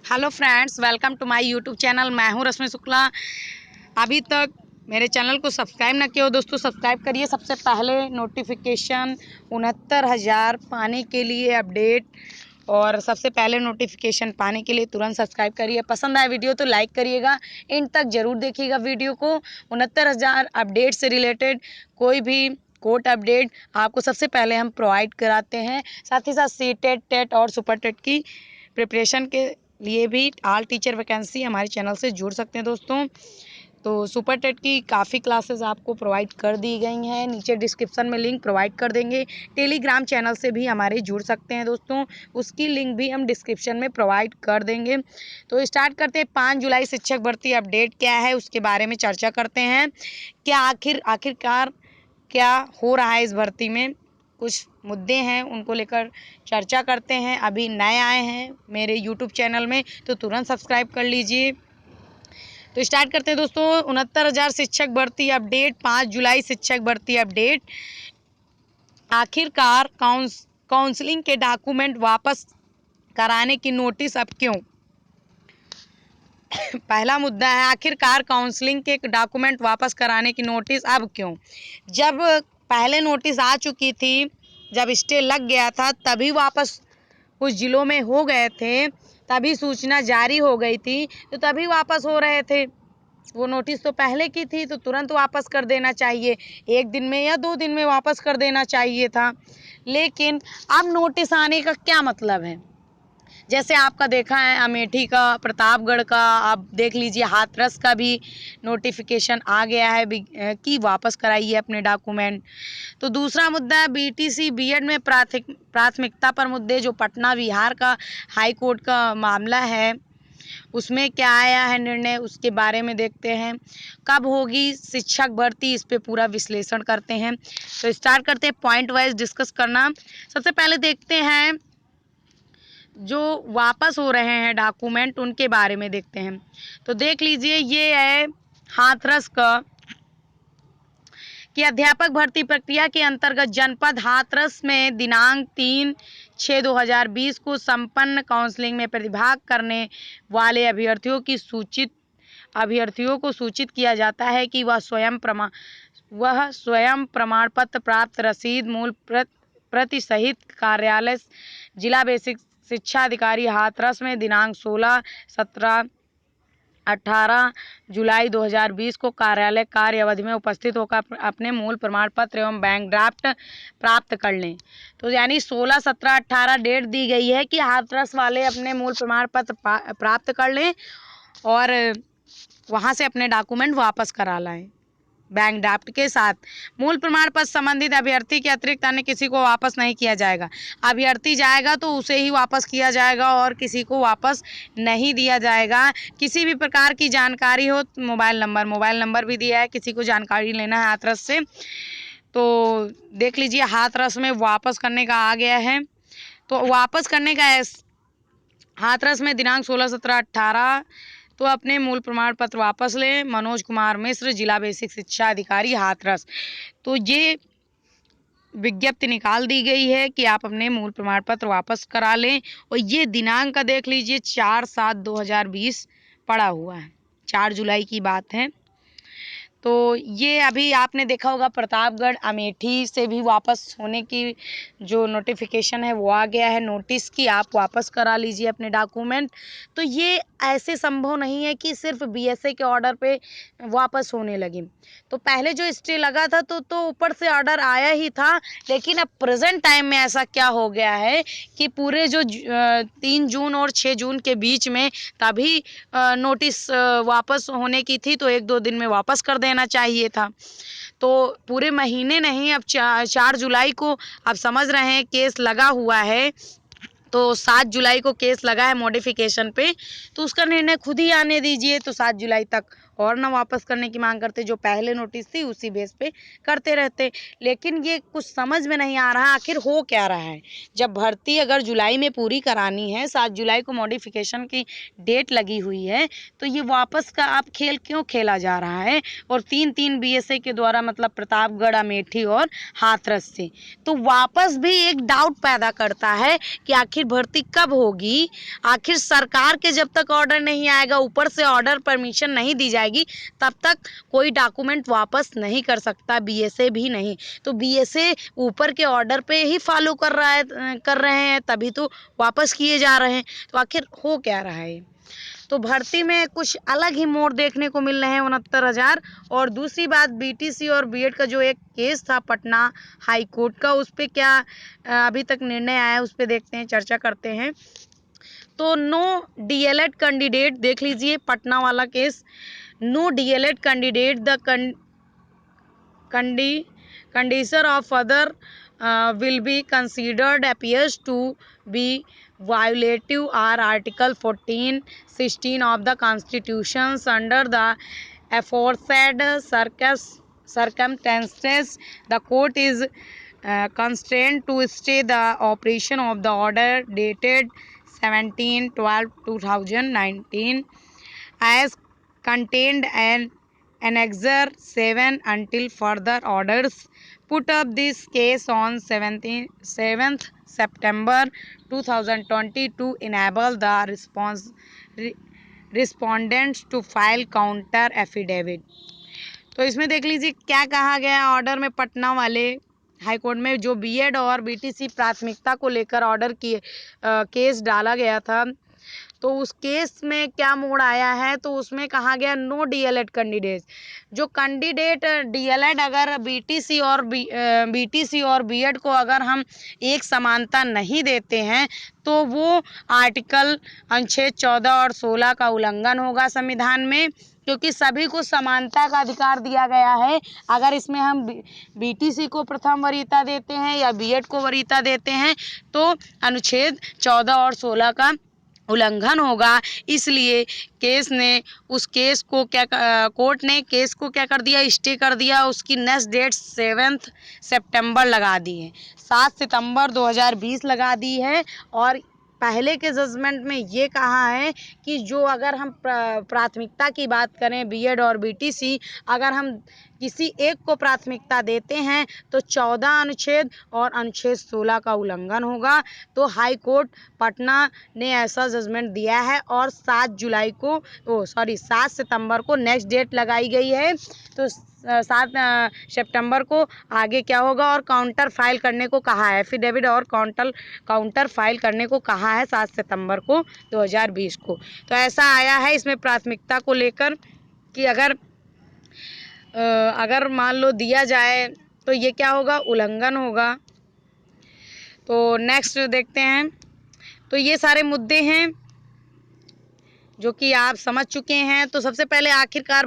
Hello friends, welcome to my YouTube channel. मैं हूं रश्मि शुक्ला। अभी तक मेरे चैनल को सब्सक्राइब ना किया हो दोस्तों, सब्सक्राइब करिए। सबसे पहले नोटिफिकेशन 69,000 पाने के लिए अपडेट और सबसे पहले नोटिफिकेशन पाने के लिए तुरंत सब्सक्राइब करिए। पसंद आए वीडियो तो लाइक करिएगा, एंड तक ज़रूर देखिएगा वीडियो को। 69,000 अपडेट से रिलेटेड कोई भी कोर्ट अपडेट आपको सबसे पहले हम प्रोवाइड कराते हैं। साथ ही साथ सीटेट, टेट और सुपर टेट की प्रिपरेशन के लिए भी ऑल टीचर वैकेंसी हमारे चैनल से जुड़ सकते हैं दोस्तों। तो सुपर टेट की काफ़ी क्लासेस आपको प्रोवाइड कर दी गई हैं, नीचे डिस्क्रिप्शन में लिंक प्रोवाइड कर देंगे। टेलीग्राम चैनल से भी हमारे जुड़ सकते हैं दोस्तों, उसकी लिंक भी हम डिस्क्रिप्शन में प्रोवाइड कर देंगे। तो स्टार्ट करते हैं। 5 जुलाई शिक्षक भर्ती अपडेट क्या है उसके बारे में चर्चा करते हैं। क्या आखिरकार क्या हो रहा है इस भर्ती में, कुछ मुद्दे हैं उनको लेकर चर्चा करते हैं। अभी नए आए हैं मेरे यूट्यूब चैनल में तो तुरंत सब्सक्राइब कर लीजिए। तो स्टार्ट करते हैं दोस्तों। 69,000 शिक्षक भर्ती अपडेट, 5 जुलाई शिक्षक भर्ती अपडेट। आखिरकार काउंसलिंग के डॉक्यूमेंट वापस कराने की नोटिस अब क्यों? पहला मुद्दा है, आखिरकार काउंसलिंग के डॉक्यूमेंट वापस कराने की नोटिस अब क्यों? जब पहले नोटिस आ चुकी थी, जब स्टे लग गया था, तभी वापस कुछ जिलों में हो गए थे, तभी सूचना जारी हो गई थी, तो तभी वापस हो रहे थे। वो नोटिस तो पहले की थी तो तुरंत वापस कर देना चाहिए, 1 दिन में या 2 दिन में वापस कर देना चाहिए था। लेकिन अब नोटिस आने का क्या मतलब है? जैसे आपका देखा है अमेठी का, प्रतापगढ़ का, आप देख लीजिए हाथरस का भी नोटिफिकेशन आ गया है कि वापस कराइए अपने डॉक्यूमेंट। तो दूसरा मुद्दा है बीटीसी बीएड में प्राथमिकता पर मुद्दे, जो पटना बिहार का हाई कोर्ट का मामला है, उसमें क्या आया है निर्णय, उसके बारे में देखते हैं। कब होगी शिक्षक भर्ती, इस पे पूरा विश्लेषण करते हैं। तो स्टार्ट करते हैं पॉइंट वाइज डिस्कस करना। सबसे पहले देखते हैं जो वापस हो रहे हैं डॉक्यूमेंट, उनके बारे में देखते हैं। तो देख लीजिए, ये है हाथरस का कि अध्यापक भर्ती प्रक्रिया के अंतर्गत जनपद हाथरस में दिनांक 3/6/2020 को संपन्न काउंसलिंग में प्रतिभाग करने वाले अभ्यर्थियों को सूचित किया जाता है कि वह स्वयं प्रमाण पत्र प्राप्त रसीद, मूल प्रति सहित कार्यालय जिला बेसिक शिक्षा अधिकारी हाथरस में दिनांक 16, 17, 18 जुलाई 2020 को कार्यालय कार्य अवधि में उपस्थित होकर अपने मूल प्रमाण पत्र एवं बैंक ड्राफ्ट प्राप्त कर लें। तो यानी 16, 17, 18 डेट दी गई है कि हाथरस वाले अपने मूल प्रमाण पत्र प्राप्त कर लें और वहाँ से अपने डॉक्यूमेंट वापस करा लाएं बैंक ड्राफ्ट के साथ। मूल प्रमाण पत्र संबंधित अभ्यर्थी के अतिरिक्त अन्य किसी को वापस नहीं किया जाएगा। अभ्यर्थी जाएगा तो उसे ही वापस किया जाएगा और किसी को वापस नहीं दिया जाएगा। किसी भी प्रकार की जानकारी हो, मोबाइल नंबर भी दिया है, किसी को जानकारी लेना है हाथरस से तो देख लीजिए। हाथरस में वापस करने का आ गया है, तो वापस करने का हाथरस में दिनांक 16, 17, 18 तो अपने मूल प्रमाण पत्र वापस लें। मनोज कुमार मिश्र, जिला बेसिक शिक्षा अधिकारी हाथरस। तो ये विज्ञप्ति निकाल दी गई है कि आप अपने मूल प्रमाण पत्र वापस करा लें। और ये दिनांक का देख लीजिए, 4/7/2020 पड़ा हुआ है, 4 जुलाई की बात है। तो ये अभी आपने देखा होगा प्रतापगढ़ अमेठी से भी वापस होने की जो नोटिफिकेशन है वो आ गया है नोटिस की आप वापस करा लीजिए अपने डॉक्यूमेंट। तो ये ऐसे संभव नहीं है कि सिर्फ बीएसए के ऑर्डर पे वापस होने लगे। तो पहले जो स्टे लगा था तो ऊपर से ऑर्डर आया ही था, लेकिन अब प्रेजेंट टाइम में ऐसा क्या हो गया है कि पूरे जो 3 जून और 6 जून के बीच में तभी नोटिस वापस होने की थी, तो 1-2 दिन में वापस कर देना चाहिए था। तो पूरे महीने नहीं, अब 4 जुलाई को अब समझ रहे हैं केस लगा हुआ है, तो 7 जुलाई को केस लगा है मॉडिफिकेशन पे, तो उसका निर्णय खुद ही आने दीजिए। तो 7 जुलाई तक और ना वापस करने की मांग करते, जो पहले नोटिस थी उसी बेस पे करते रहते। लेकिन ये कुछ समझ में नहीं आ रहा आखिर हो क्या रहा है। जब भर्ती अगर जुलाई में पूरी करानी है, 7 जुलाई को मॉडिफिकेशन की डेट लगी हुई है, तो ये वापस का आप खेल क्यों खेला जा रहा है। और 3-3 बीएसए के द्वारा, मतलब प्रतापगढ़, अमेठी और हाथरस से, तो वापस भी एक डाउट पैदा करता है कि आखिर भर्ती कब होगी। आखिर सरकार के जब तक ऑर्डर नहीं आएगा, ऊपर से ऑर्डर परमिशन नहीं दी जाएगी, तब तक कोई डॉक्यूमेंट वापस नहीं कर सकता, बीएसए भी नहीं। तो बीएसए ऊपर के ऑर्डर पे ही फॉलो कर रहे हैं, तभी तो वापस किए जा रहे हैं। तो आखिर हो क्या रहा है। तो भर्ती में कुछ अलग ही मोड़ देखने को मिल रहे हैं 69,000। और दूसरी बात, बीटीसी और बीएड का जो एक केस था पटना हाई कोर्ट का, उस पर क्या अभी तक निर्णय आया है, उस पर देखते हैं, चर्चा करते हैं। तो नो डीएलएड कैंडिडेट, देख लीजिए पटना वाला case, no DElEd candidate the condition of further will be considered appears to be violative are Article 14-16 of the Constitution. Under the aforesaid circumstances, the court is constrained to stay the operation of the order dated 17/12/2019 as contained and Annexure 7 until further orders. Put up this case on 7th September 2020 to enable the respondents to file counter affidavit. तो इसमें देख लीजिए क्या कहा गया order में। पटना वाले high court में जो बीएड और बीटीसी प्राथमिकता को लेकर ऑर्डर किए केस डाला गया था, तो उस केस में क्या मोड़ आया है, तो उसमें कहा गया नो डीएलएड कैंडिडेट, जो कैंडिडेट डीएलएड अगर बीटीसी और बीएड को अगर हम एक समानता नहीं देते हैं, तो वो आर्टिकल अनुच्छेद 14 और 16 का उल्लंघन होगा संविधान में, क्योंकि सभी को समानता का अधिकार दिया गया है। अगर इसमें हम बीटीसी को प्रथम वरीयता देते हैं या बीएड को वरीयता देते हैं, तो अनुच्छेद 14 और 16 का उल्लंघन होगा। इसलिए कोर्ट ने केस को क्या कर दिया, स्टे कर दिया। उसकी नेक्स्ट डेट 7 सितंबर लगा दी है, 7 सितंबर 2020 लगा दी है। और पहले के जजमेंट में ये कहा है कि जो अगर हम प्राथमिकता की बात करें, बीएड और बीटीसी, अगर हम किसी एक को प्राथमिकता देते हैं तो 14 अनुच्छेद और अनुच्छेद 16 का उल्लंघन होगा। तो हाई कोर्ट पटना ने ऐसा जजमेंट दिया है और 7 सितंबर को नेक्स्ट डेट लगाई गई है। तो 7 सितंबर को आगे क्या होगा, और काउंटर फाइल करने को कहा है, एफिडेविट और काउंटर फाइल करने को कहा है 7 सितंबर को 2020 को। तो ऐसा आया है इसमें प्राथमिकता को लेकर कि अगर मान लो दिया जाए तो ये क्या होगा, उल्लंघन होगा। तो नेक्स्ट देखते हैं। तो ये सारे मुद्दे हैं जो कि आप समझ चुके हैं। तो सबसे पहले आखिरकार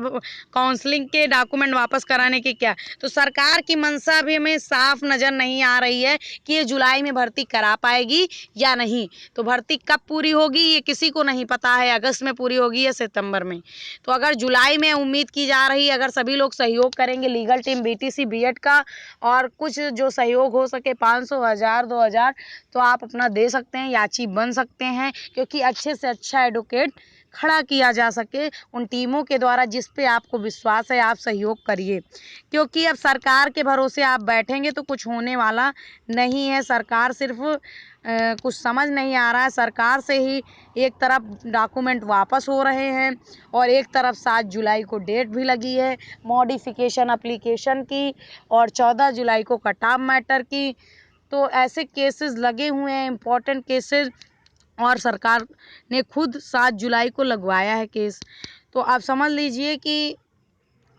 काउंसलिंग के डॉक्यूमेंट वापस कराने की क्या, तो सरकार की मंशा भी हमें साफ नज़र नहीं आ रही है कि ये जुलाई में भर्ती करा पाएगी या नहीं। तो भर्ती कब पूरी होगी ये किसी को नहीं पता है, अगस्त में पूरी होगी या सितंबर में। तो अगर जुलाई में उम्मीद की जा रही है, अगर सभी लोग सहयोग करेंगे, लीगल टीम, बीटीसी, बीएड का, और कुछ जो सहयोग हो सके 500, 1000, 2000, तो आप अपना दे सकते हैं, याची बन सकते हैं, क्योंकि अच्छे से अच्छा एडवोकेट खड़ा किया जा सके उन टीमों के द्वारा जिस पे आपको विश्वास है। आप सहयोग करिए, क्योंकि अब सरकार के भरोसे आप बैठेंगे तो कुछ होने वाला नहीं है। सरकार सिर्फ कुछ समझ नहीं आ रहा है, सरकार से ही एक तरफ डॉक्यूमेंट वापस हो रहे हैं और एक तरफ 7 जुलाई को डेट भी लगी है मॉडिफिकेशन एप्लीकेशन की, और 14 जुलाई को कट ऑफ मैटर की। तो ऐसे केसेस लगे हुए हैं, इम्पोर्टेंट केसेस, और सरकार ने खुद 7 जुलाई को लगवाया है केस। तो आप समझ लीजिए कि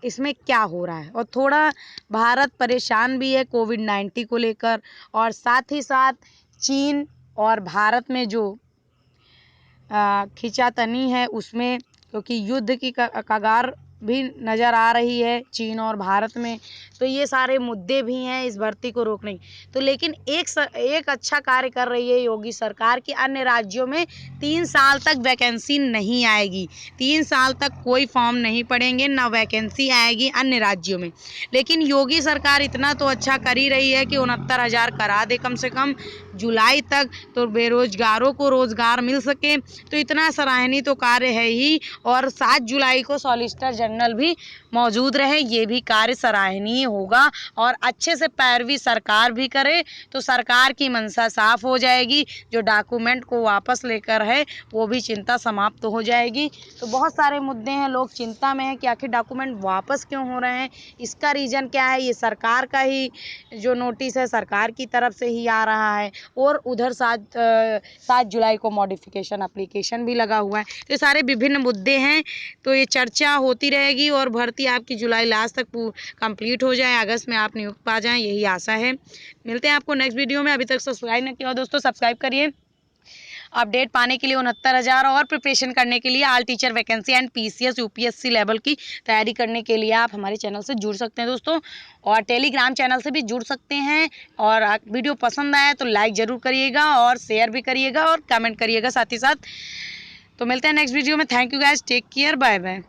इसमें क्या हो रहा है। और थोड़ा भारत परेशान भी है कोविड-19 को लेकर, और साथ ही साथ चीन और भारत में जो खींचातानी है उसमें, क्योंकि युद्ध की कगार भी नज़र आ रही है चीन और भारत में। तो ये सारे मुद्दे भी हैं इस भर्ती को रोकने की। तो लेकिन एक अच्छा कार्य कर रही है योगी सरकार कि अन्य राज्यों में 3 साल तक वैकेंसी नहीं आएगी, 3 साल तक कोई फॉर्म नहीं पड़ेंगे, ना वैकेंसी आएगी अन्य राज्यों में। लेकिन योगी सरकार इतना तो अच्छा कर ही रही है कि 69,000 करा दे कम से कम जुलाई तक, तो बेरोजगारों को रोजगार मिल सके। तो इतना सराहनीय तो कार्य है ही। और 7 जुलाई को सॉलिसिटर जनरल भी मौजूद रहे, ये भी कार्य सराहनीय होगा। और अच्छे से पैरवी सरकार भी करे तो सरकार की मंशा साफ हो जाएगी, जो डॉक्यूमेंट को वापस लेकर है वो भी चिंता समाप्त हो जाएगी। तो बहुत सारे मुद्दे हैं, लोग चिंता में हैं कि आखिर डॉक्यूमेंट वापस क्यों हो रहे हैं, इसका रीज़न क्या है। ये सरकार का ही जो नोटिस है सरकार की तरफ से ही आ रहा है, और उधर 7 जुलाई को मॉडिफिकेशन एप्लीकेशन भी लगा हुआ है। तो ये सारे विभिन्न मुद्दे हैं, तो ये चर्चा होती रहेगी और भर्ती आपकी जुलाई लास्ट तक कंप्लीट हो जाए, अगस्त में आप नियुक्त पा जाएं, यही आशा है। मिलते हैं आपको नेक्स्ट वीडियो में। अभी तक सब्सक्राइब नहीं किया हो दोस्तों, सब्सक्राइब करिए। अपडेट पाने के लिए 69,000 और प्रिपरेशन करने के लिए all teacher vacancy and PCS UPSC level की तैयारी करने के लिए आप हमारे चैनल से जुड़ सकते हैं दोस्तों, और टेलीग्राम चैनल से भी जुड़ सकते हैं। और वीडियो पसंद आया तो लाइक ज़रूर करिएगा और शेयर भी करिएगा और कमेंट करिएगा साथ ही साथ। तो मिलते हैं नेक्स्ट वीडियो में। Thank you guys, take care, bye bye.